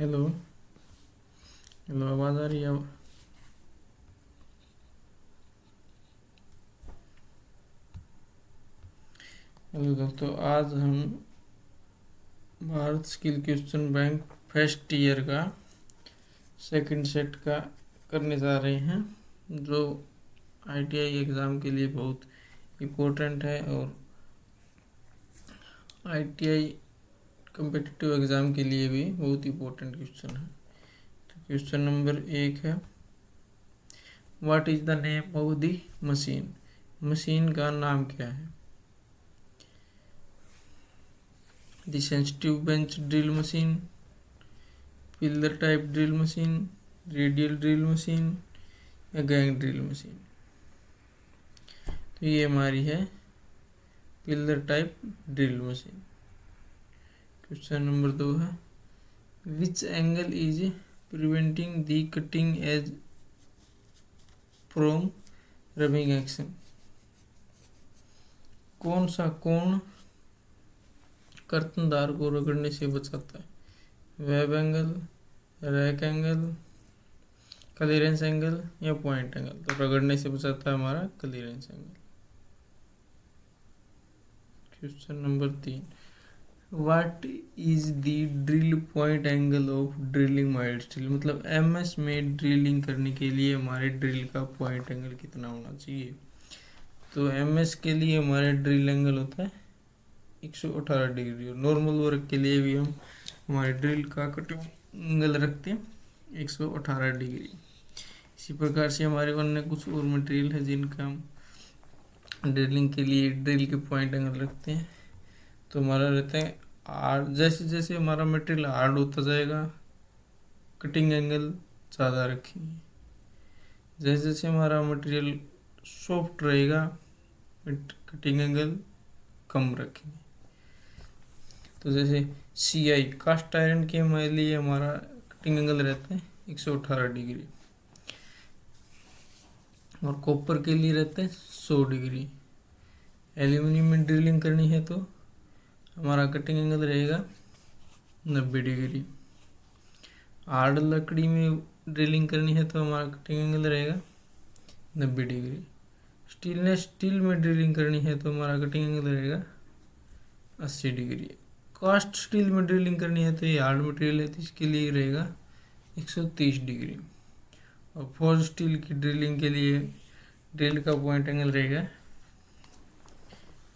Hello. Hello, आवाज़ आ रही है? हेलो दोस्तों, आज हम Bharat skill question bank first year का सेकंड सेट का करने जा रहे हैं, जो आईटीआई एग्ज़ाम के लिए बहुत इम्पोर्टेंट है और आईटीआई कम्पिटिटिव एग्ज़ाम के लिए भी बहुत इम्पोर्टेंट क्वेश्चन है। तो क्वेश्चन नंबर 1 है, what is the name of the machine? Machine का नाम क्या है? The sensitive bench drill machine, pillar type drill machine, radial drill machine या गैंग ड्रिल मशीन? तो ये हमारी है pillar type drill machine. Question number 2 है, which angle is preventing the cutting edge from rubbing action? कौन सा कोण कर्तनदार को रगड़ने से बचाता है? Web angle, rack angle, clearance angle या पॉइंट एंगल? तो रगड़ने से बचाता है हमारा clearance angle. Question number 3, what is the drill point angle of drilling mild steel? मतलब एमएस में ड्रिलिंग करने के लिए हमारे ड्रिल का पॉइंट एंगल कितना होना चाहिए? तो एमएस के लिए हमारे ड्रिल एंगल होता है 118 डिग्री और नॉर्मल वर्क के लिए भी हम हमारे ड्रिल का कटिंग एंगल रखते हैं 118 डिग्री। इसी प्रकार से हमारे अन्य कुछ और मटेरियल है जिनका हम ड्रिलिंग के लिए ड्रिल के पॉइंट एंगल रखते हैं। तो हमारा रहता है हार्ड, जैसे जैसे हमारा मटेरियल हार्ड होता जाएगा कटिंग एंगल ज़्यादा रखेंगे, जैसे जैसे हमारा मटेरियल सॉफ्ट रहेगा कटिंग एंगल कम रखेंगे। तो जैसे CI कास्ट आयरन के लिए हमारा कटिंग एंगल रहता है 118 डिग्री और कॉपर के लिए रहता है 100 डिग्री। एल्यूमिनियम में ड्रिलिंग करनी है तो हमारा कटिंग एंगल रहेगा 90 डिग्री। हार्ड लकड़ी में ड्रिलिंग करनी है तो हमारा कटिंग एंगल रहेगा 90 डिग्री। स्टील में ड्रिलिंग करनी है तो हमारा कटिंग एंगल रहेगा 80 डिग्री। कास्ट स्टील में ड्रिलिंग करनी है तो ये हार्ड मटेरियल है तो इसके लिए रहेगा 130 डिग्री। और फोर्ज स्टील की ड्रिलिंग के लिए ड्रिल का पॉइंट एंगल रहेगा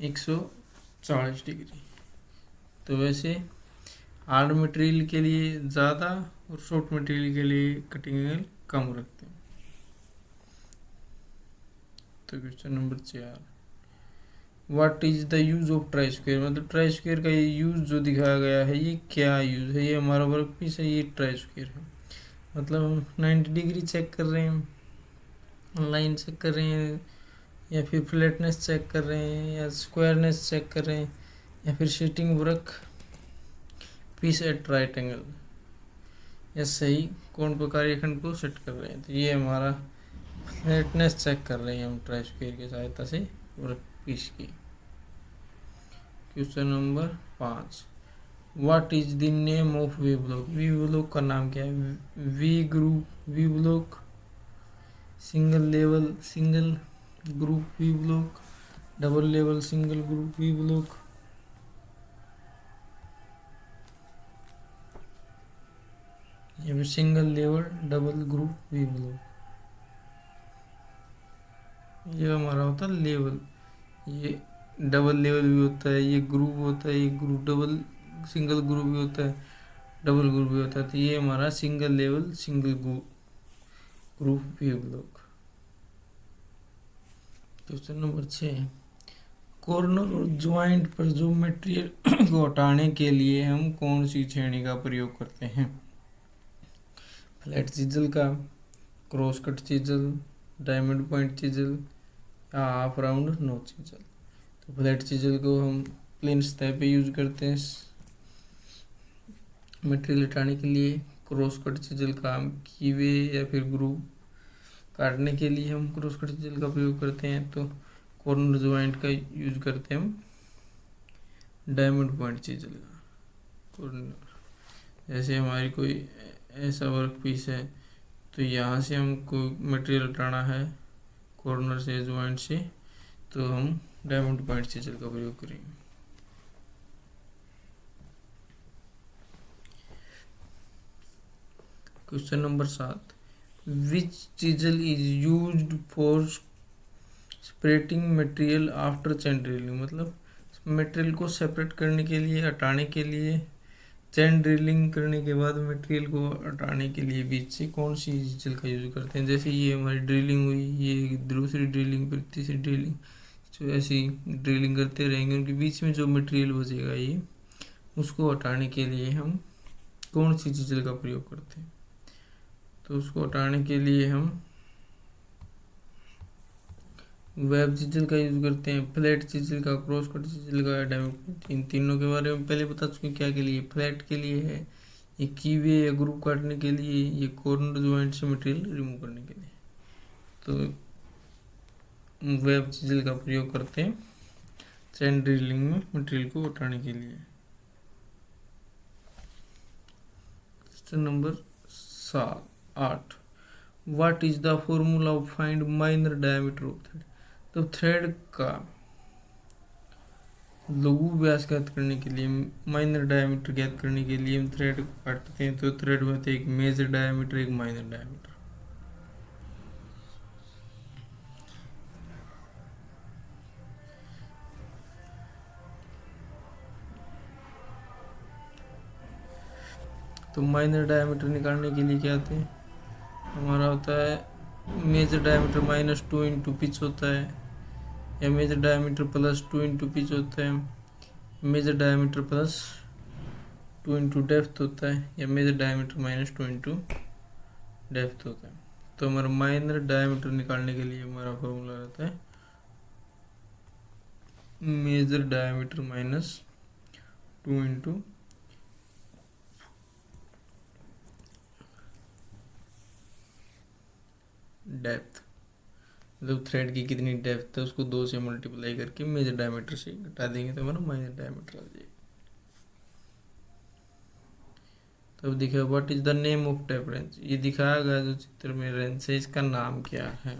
140 डिग्री। तो वैसे हार्ड मटेरियल के लिए ज़्यादा और सॉफ्ट मटेरियल के लिए कटिंग एंगल कम रखते हैं। तो question number 4, what is the use of try square? मतलब ट्राई स्क्वेयर का ये यूज जो दिखाया गया है ये क्या यूज है? ये हमारा वर्क पीस है, ये ट्राई स्क्वेयर है। मतलब हम 90 डिग्री चेक कर रहे हैं, लाइन चेक कर रहे हैं, या फिर फ्लैटनेस चेक कर रहे हैं, या स्क्वायरनेस चेक कर रहे हैं, या फिर seating work piece at right angle, या सही कोण प्रकार रेखंड को सेट कर रहे हैं। तो ये हमारा फ्लैटनेस चेक कर रहे हैं हम ट्राई स्क्वेयर की सहायता से वर्क पीस की। Question number 5, what is the name of V block? V block का नाम क्या है? V group V block, single level single group V block, double level single group V block? या फिर single level double group V block? ये हमारा होता है लेवल, ये डबल लेवल भी होता है, ये ग्रुप होता है, ये ग्रुप डबल सिंगल ग्रुप भी होता है, डबल ग्रुप भी होता है। तो ये हमारा single level single group V block. Question number 6, corner और ज्वाइंट पर जो मटेरियल को हटाने के लिए हम कौन सी छेनी का प्रयोग करते हैं? फ्लैट चिजल का, cross cut chisel, diamond point chisel या हाफ राउंड नोच चिजल? तो फ्लैट चिजल को हम प्लेन सतह पे यूज करते हैं मटेरियल हटाने के लिए। क्रॉस कट चिजल का हम कीवे या फिर ग्रुप काटने के लिए हम क्रॉस कट चिजल का प्रयोग करते हैं। तो कॉर्नर ज्वाइंट का यूज करते हैं हम डायमंड पॉइंट चिजल का कॉर्नर। जैसे हमारी कोई ऐसा वर्क पीस है, तो यहाँ से हमको मटेरियल हटाना है कॉर्नर से, जॉइंट से, तो हम डायमंड पॉइंट चीजल का प्रयोग करेंगे। Question number 7, which chisel is used for separating material after chain drilling, मतलब मटेरियल को सेपरेट करने के लिए, हटाने के लिए, चैन ड्रिलिंग करने के बाद मटेरियल को हटाने के लिए बीच से कौन सी चीजल का यूज करते हैं। जैसे ये हमारी ड्रिलिंग हुई, ये दूसरी ड्रिलिंग, फिर तीसरी ड्रिलिंग, जो ऐसी ड्रिलिंग करते रहेंगे, उनके बीच में जो मटेरियल बचेगा ये, उसको हटाने के लिए हम कौन सी चीजल का प्रयोग करते हैं। तो उसको हटाने के लिए हम वेब चीजल का यूज करते हैं, फ्लैट चीजल का, क्रॉस कट चीजल का, डायमंड। इन तीनों के बारे में पहले बता चुके क्या के लिए। फ्लैट के लिए है ये कीवे या ग्रुप काटने के लिए, ये कॉर्नर जॉइंट से मटेरियल रिमूव करने के लिए। तो वेब चीजल का प्रयोग करते हैं चैन ड्रिलिंग में मटेरियल को हटाने के लिए। Question number 8, what is the formula of find minor diameter of thread. तो थ्रेड का लघु व्यास ज्ञात करने के लिए, माइनर डायमीटर ज्ञात करने के लिए हम थ्रेड काटते हैं। तो थ्रेड में होते हैं एक मेजर डायमीटर, एक माइनर डायमीटर। तो माइनर डायमीटर निकालने के लिए क्या होते हैं, हमारा होता है मेजर डायमीटर -2 इंटू पिच होता है, या मेजर डायमीटर +2 इंटू पिच होता है, मेजर डायमीटर +2 इंटू डेप्थ होता है, या मेजर डायमीटर -2 इंटू डेप्थ होता है। तो हमारा माइनर डायमीटर निकालने के लिए हमारा फॉर्मूला रहता है मेजर डायमीटर -2 इंटू डेप्थ, मतलब थ्रेड की कितनी डेप्थ है उसको 2 से मल्टीप्लाई करके मेजर डायमीटर से घटा देंगे तो हमारा माइनर डायमीटर आ जाएगा। तो अब देखिए what is the name of tap wrench, ये दिखाया गया जो चित्र में रेंच है, इसका नाम क्या है।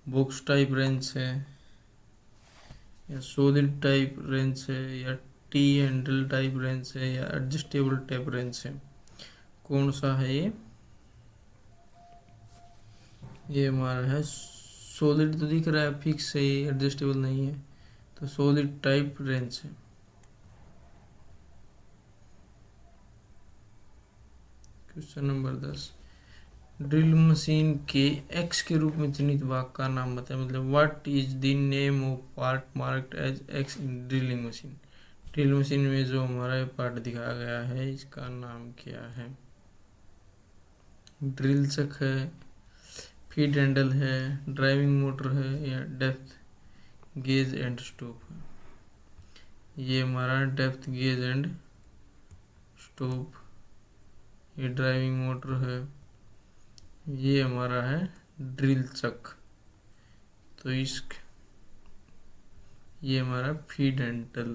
बॉक्स टाइप रेंच है, या सॉलिड टाइप रेंच है, या टी हैंडल टाइप रेंच है, या एडजस्टेबल टाइप रेंच है, कौन सा है ये हमारा है सॉलिड। तो दिख रहा है फिक्स है, एडजस्टेबल नहीं है, तो सॉलिड टाइप रेंच है। क्वेश्चन नंबर 10, ड्रिल मशीन के एक्स के रूप में चिन्हित भाग का नाम बताएं, मतलब what is the name of part marked as X drilling machine. Drill machine में जो हमारा पार्ट दिखाया गया है इसका नाम क्या है। ड्रिल चक है, फीड हैंडल है, ड्राइविंग मोटर है, या डेप्थ गेज एंड स्टॉप है। ये हमारा डेप्थ गेज एंड स्टॉप, ये ड्राइविंग मोटर है, ये हमारा है ड्रिल चक। तो ये हमारा फीड हैंडल।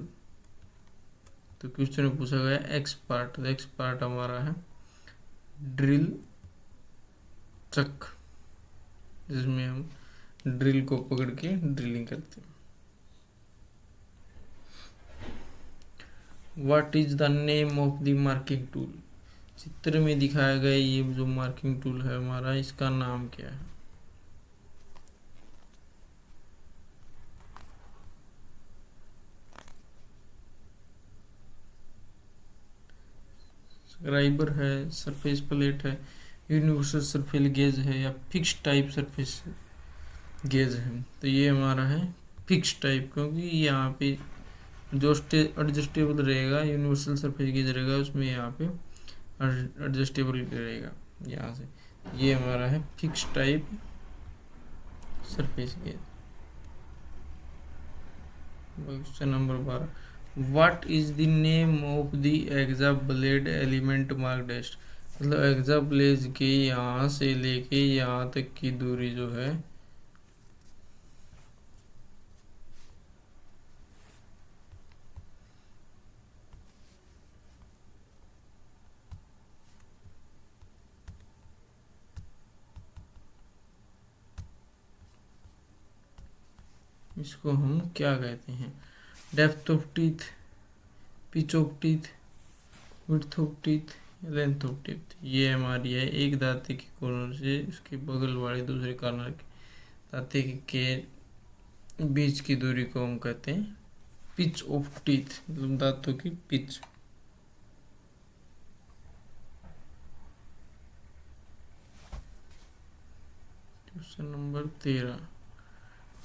तो क्वेश्चन में पूछा गया एक्स पार्ट, तो एक्स पार्ट हमारा है ड्रिल चक, जिसमें हम ड्रिल को पकड़ के ड्रिलिंग करते हैं। What is the name of the marking tool, चित्र में दिखाया गया ये जो मार्किंग टूल है हमारा, इसका नाम क्या है। स्क्राइबर है, सरफेस प्लेट है, यूनिवर्सल सरफेस गेज है, या फिक्स टाइप सरफेस गेज है। तो ये हमारा है फिक्स टाइप, क्योंकि यहाँ पे जो एडजस्टेबल रहेगा, यूनिवर्सल सरफेस गेज रहेगा, उसमें यहाँ पे एडजस्टेबल रहेगा यहाँ से। ये हमारा है fix type surface gauge. Question number 12, what is the name of the hacksaw blade element mark डेस्ट, मतलब एक्सा ब्लेड के यहाँ से लेके यहाँ तक की दूरी जो है इसको हम क्या कहते हैं, depth of teeth, pitch of teeth, width of teeth, length of teeth. ये हमारी है एक दांते के कॉर्नर से उसके बगल वाले दूसरे कॉर्नर के दांते के बीच की दूरी को हम कहते हैं पिच ऑफ टीथ, मतलब दांतों की pitch. Question number 13,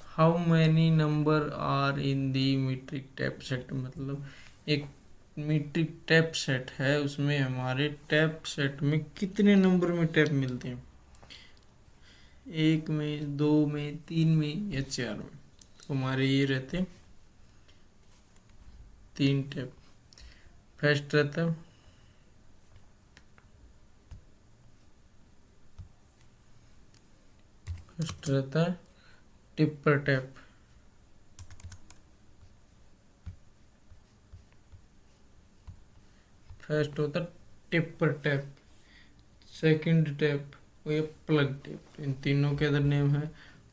how many number are in the metric tap set. मतलब एक मीट्रिक टैप सेट है, उसमें हमारे टैप सेट में कितने नंबर में टैप मिलते हैं, 1 में, 2 में, 3 में या 4 में। तो हमारे ये रहते हैं 3 टैप। फर्स्ट रहता है टिपर टैप, फर्स्ट होता है टिपर टैप। सेकंड टैप वो ये प्लग टैप। इन तीनों के अदर नेम है।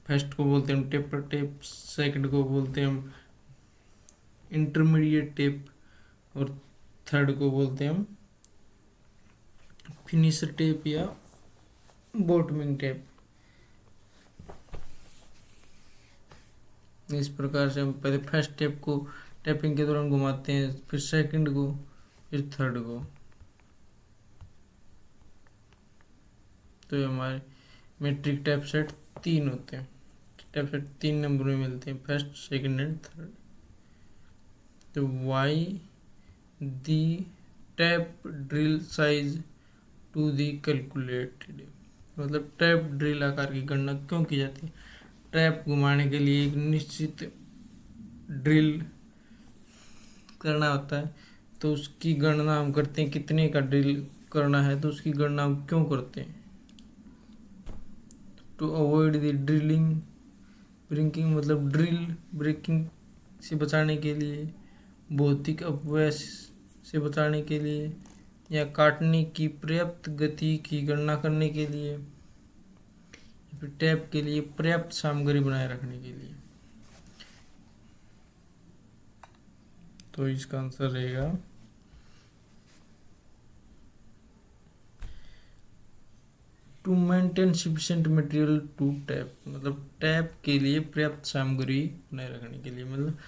फर्स्ट को बोलते हैं हम टिपर टैप, सेकंड को बोलते हैं हम इंटरमीडिएट टैप, और थर्ड को बोलते हैं हम फिनिशर टैप या बॉटमिंग टैप। इस प्रकार से हम पहले फर्स्ट टैप को टैपिंग के दौरान घुमाते हैं, फिर सेकंड को, फिर थर्ड को। तो ये हमारे मेट्रिक टैप सेट 3 होते हैं। टैप सेट 3 नंबर में मिलते हैं, फर्स्ट, सेकंड एंड थर्ड। तो why the tap drill size to the calculated, मतलब टैप ड्रिल आकार की गणना क्यों की जाती है। टैप घुमाने के लिए एक निश्चित ड्रिल करना होता है, तो उसकी गणना हम करते हैं कितने का ड्रिल करना है, तो उसकी गणना हम क्यों करते हैं, to avoid the drilling breaking, मतलब ड्रिल ब्रेकिंग से बचाने के लिए, भौतिक अपव्यय से बचाने के लिए, या काटने की पर्याप्त गति की गणना करने के लिए, फिर टैप के लिए पर्याप्त सामग्री बनाए रखने के लिए। तो इसका आंसर रहेगा to maintain sufficient material to tap, मतलब टैप के लिए पर्याप्त सामग्री बनाए रखने के लिए। मतलब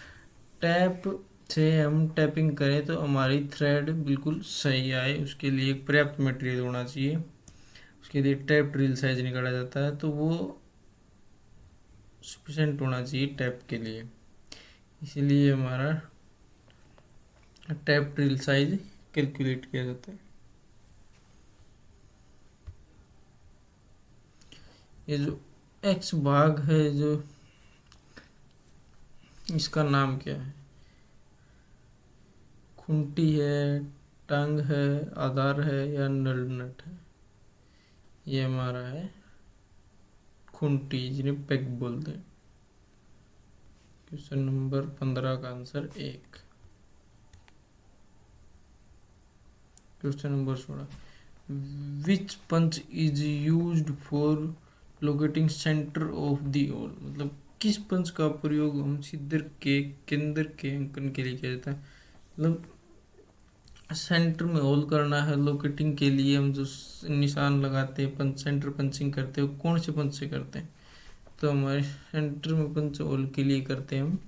टैप से हम टैपिंग करें तो हमारी थ्रेड बिल्कुल सही आए, उसके लिए एक पर्याप्त मटेरियल होना चाहिए। उसके लिए टैप ड्रिल साइज निकाला जाता है, तो वो सफिशिएंट होना चाहिए टैप के लिए, इसीलिए हमारा टैप ड्रिल साइज कैलकुलेट किया जाता है। ये जो एक्स भाग है, जो इसका नाम क्या है, खूंटी है, टंग है, आधार है या नल नट है। ये हमारा है खूंटी, जिन्हें पेग बोलते हैं। क्वेश्चन नंबर 15 का answer 1। Question number 16, which punch is used for locating centre of the hole, मतलब किस पंच का प्रयोग हम छिद्र के केंद्र के अंकन के लिए किया जाता है। मतलब सेंटर में होल करना है, लोकेटिंग के लिए हम जो निशान लगाते हैं, पंच सेंटर पंचिंग करते हैं, कौन से पंच से करते हैं, तो हमारे सेंटर में पंच होल के लिए करते हैं हम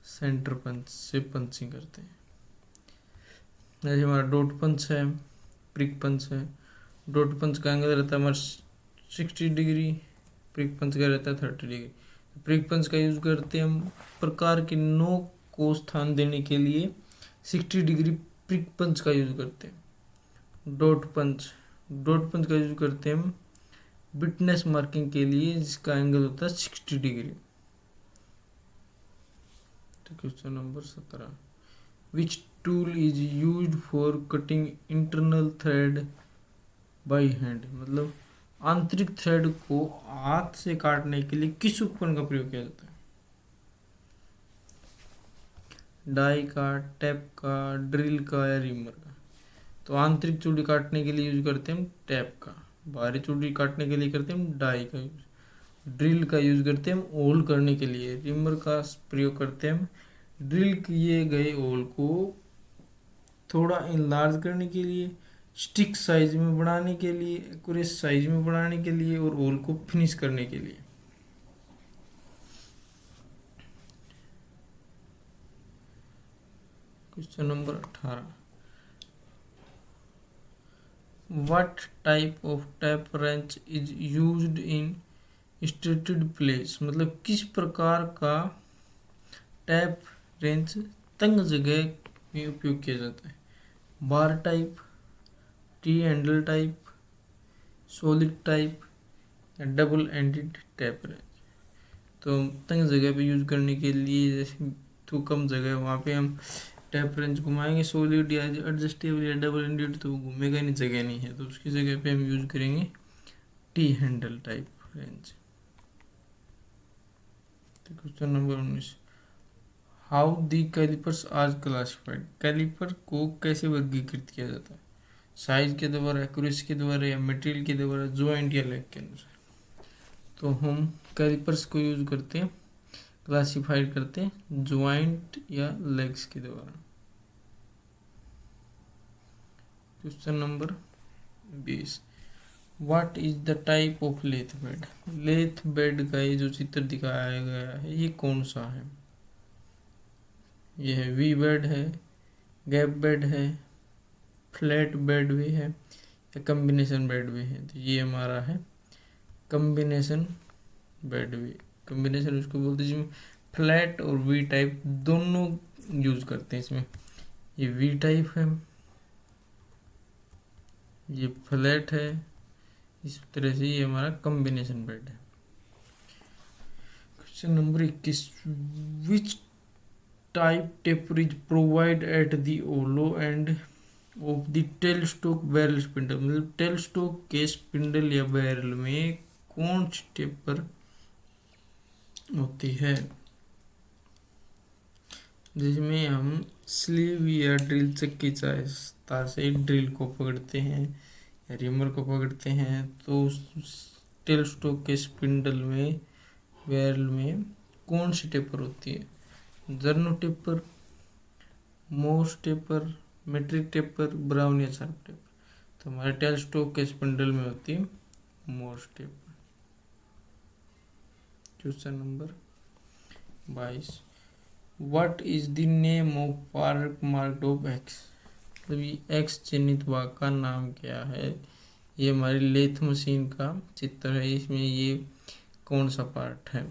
सेंटर पंच से पंचिंग करते हैं। जैसे हमारा डॉट पंच है, प्रिक पंच है। डॉट पंच का एंगल रहता है हमारा 60 डिग्री, प्रिक पंच का रहता है 30 डिग्री। प्रिक पंच का यूज करते हैं हम प्रकार के नोक को स्थान देने के लिए 60 डिग्री प्रिक पंच का यूज करते हैं। डॉट पंच का यूज करते हैं हम विटनेस मार्किंग के लिए, जिसका एंगल होता है 60 डिग्री। तो question number 17, which tool is used for cutting internal thread by hand, मतलब आंतरिक थ्रेड को हाथ से काटने के लिए किस उपकरण का प्रयोग किया जाता है। डाई का, टैप का, ड्रिल का या रीमर का। तो आंतरिक चूड़ी काटने के लिए यूज करते हैं हम टैप का, बाहरी चूड़ी काटने के लिए करते हैं हम डाई का यूज। ड्रिल का यूज करते हैं हम होल करने के लिए, रिमर का प्रयोग करते हैं हम ड्रिल किए गए होल को थोड़ा इनलार्ज करने के लिए, स्टिक साइज में बढ़ाने के लिए, एक्यूरेट साइज में बढ़ाने के लिए और होल को फिनिश करने के लिए। Question number 18, what type of tap wrench is used in straited place, मतलब किस प्रकार का टैप रेंच तंग जगह में उपयोग किया जाता है। Bar type, T handle type, solid type या डबल एंडेड टैप रेंच। तो तंग जगह पे यूज करने के लिए, जैसे तो कम जगह है वहाँ पे हम टैप रेंच घुमाएंगे, सॉलिड या एडजस्टेबल या डबल एंडेड तो घूमेगा नहीं, जगह नहीं है, तो उसकी जगह पे हम यूज करेंगे T handle type wrench. Question number 19, how the callipers are classified, calliper को कैसे वर्गीकृत किया जाता है। साइज के द्वारा, एक्यूरेसी के द्वारा या मटेरियल के द्वारा, ज्वाइंट या लेग के अनुसार। तो हम कैलिपर्स को यूज करते हैं, क्लासिफाइड करते हैं ज्वाइंट या लेग्स के द्वारा। Question number 20, what is the type of lathe bed, lathe bed का ये जो चित्र दिखाया गया है ये कौन सा है। ये है वी बेड है, गैप बेड है, फ्लैट बेड भी है या कम्बिनेशन बेड भी है। तो ये हमारा है कम्बिनेशन बेड भी। कम्बिनेशन उसको बोलते हैं जिसमें फ्लैट और वी टाइप दोनों यूज करते हैं। इसमें ये वी टाइप है, ये फ्लैट है, इस तरह से ये हमारा कम्बिनेशन बेड है। Question number 21, which type taper is provide at the hollow end of the tail stock barrel spindle, मतलब टेल स्टोक के स्पिंडल या बैरल में कौन सी टेपर होती है, जिसमें हम स्लीव या ड्रिल चक्की सहायता से ड्रिल को पकड़ते हैं या रिमर को पकड़ते हैं। तो टेल स्टोक के स्पिंडल में बैरल में कौन सी टेपर होती है, Jarno taper, Morse taper, metric taper, Brown या शार्प टेपर। तो हमारे टेल स्टोक के स्पिंडल में होती है Morse taper. Question number 22, what is the name of part mark of X, मतलब ये एक्स चिन्हित भाग का नाम क्या है। ये हमारी लेथ मशीन का चित्र है, इसमें ये कौन सा पार्ट है।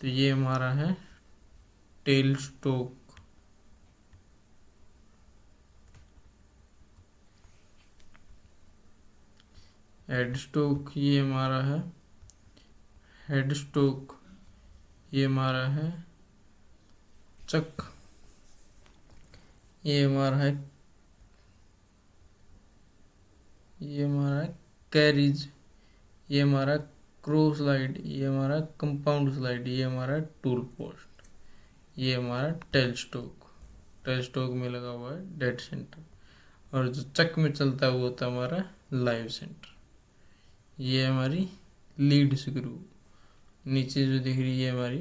तो ये हमारा है टेल स्टोक। हेड स्टोक ये हमारा है हेड स्टोक, ये हमारा है चक, ये हमारा है कैरिज, ये हमारा क्रो स्लाइड, ये हमारा कंपाउंड स्लाइड, ये हमारा टूल पोस्ट, ये हमारा टेल स्टोक। टेल स्टोक में लगा हुआ है डेड सेंटर, और जो चक में चलता है वो होता है हमारा लाइव सेंटर। ये हमारी लीड स्क्रू, नीचे जो दिख रही है हमारी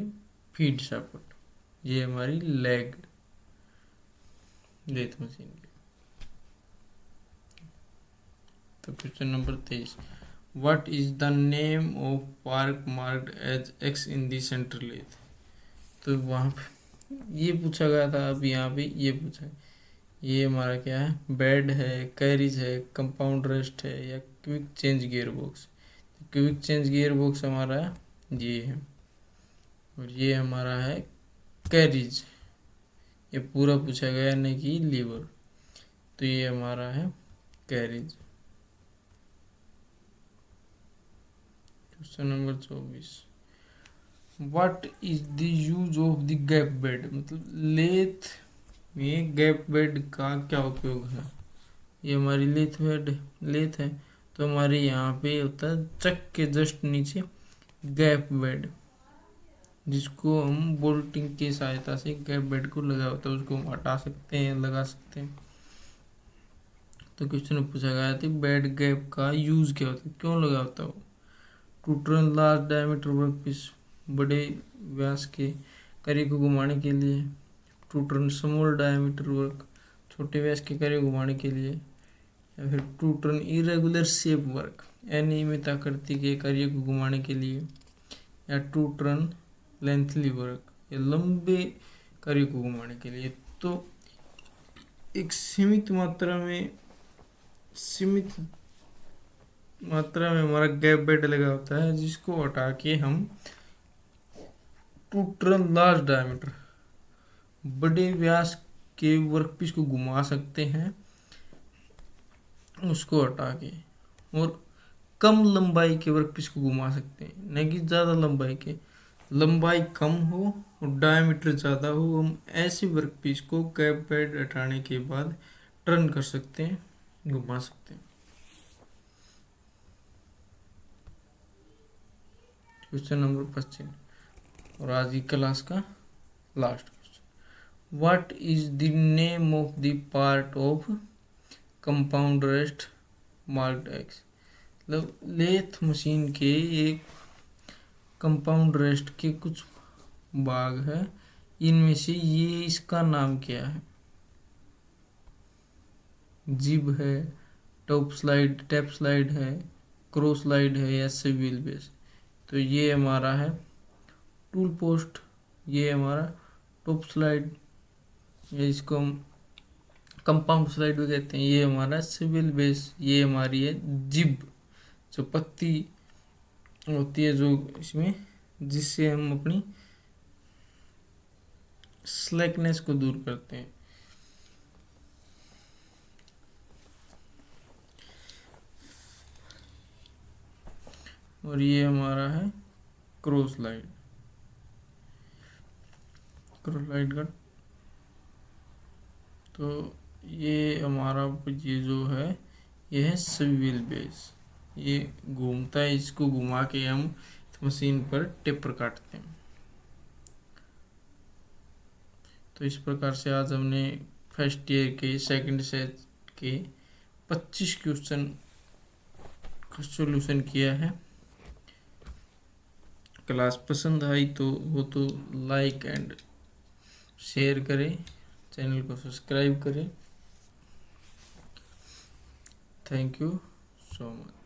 फीड सपोर्ट, ये हमारी लेग लेथ मशीन की। तो question number 23, what is the name of park marked as X in the centre lathe. तो वहाँ पे ये पूछा गया था, अब यहाँ पे ये पूछा है, ये हमारा क्या है, बेड है, कैरिज है, कंपाउंड रेस्ट है या quick change gear box. Quick change gear box हमारा ये है, और ये हमारा है कैरिज। ये पूरा पूछा गया नहीं कि लीवर, तो ये हमारा है carriage. Question number 24, what is the use of the gap bed, मतलब लेथ में गैप बेड का क्या उपयोग है। ये हमारी लेथ है, तो हमारे यहाँ पे होता है चक के जस्ट नीचे गैप बेड, जिसको हम बोल्टिंग की सहायता से गैप बेड को लगा होता है उसको हम हटा सकते हैं, लगा सकते हैं। तो क्वेश्चन में पूछा गया था बेड गैप का यूज क्या होता है, क्यों लगा होता है वो। To turn large diameter workpiece, बड़े व्यास के कार्य को घुमाने के लिए। To turn small diameter work, छोटे व्यास के कार्य को घुमाने के लिए। या फिर to turn irregular shape work, अनियमित आकृति के कार्य को घुमाने के लिए। या टू टर्न लेंथली वर्क, या लंबे कार्य को घुमाने के लिए। तो एक सीमित मात्रा में हमारा गैप बेड लगा होता है, जिसको हटा के हम टू टर्न लार्ज डायमीटर, बड़े व्यास के वर्कपीस को घुमा सकते हैं, उसको हटा के। और कम लंबाई के वर्कपीस को घुमा सकते हैं, न कि ज़्यादा लंबाई के। लंबाई कम हो और डायमीटर ज़्यादा हो, हम ऐसे वर्कपीस को गैप बेड हटाने के बाद टर्न कर सकते हैं, घुमा सकते हैं। क्वेश्चन नंबर 25 और आज की क्लास का last question. What is the name of the part of compound rest marked x. मतलब लेथ मशीन के एक कंपाउंड रेस्ट के कुछ भाग है, इनमें से ये इसका नाम क्या है। जिब है, टॉप स्लाइड, टैप स्लाइड है, क्रॉस स्लाइड है, या व्हील बेस। तो ये हमारा है टूल पोस्ट, ये हमारा टॉप स्लाइड, या इसको हम कंपाउंड स्लाइड भी कहते हैं। ये हमारा व्हील बेस, ये हमारी है जिब, जो पत्ती होती है जो इसमें, जिससे हम अपनी स्लैकनेस को दूर करते हैं। और ये हमारा है क्रॉस स्लाइड, का। तो ये हमारा ये जो है, ये है व्हील बेस, ये घूमता है, इसको घुमा के हम मशीन पर टेपर काटते हैं। तो इस प्रकार से आज हमने फर्स्ट ईयर के सेकंड सेट के 25 क्वेश्चन का सॉल्यूशन किया है। क्लास पसंद आई तो लाइक एंड शेयर करें, चैनल को सब्सक्राइब करें। Thank you so much.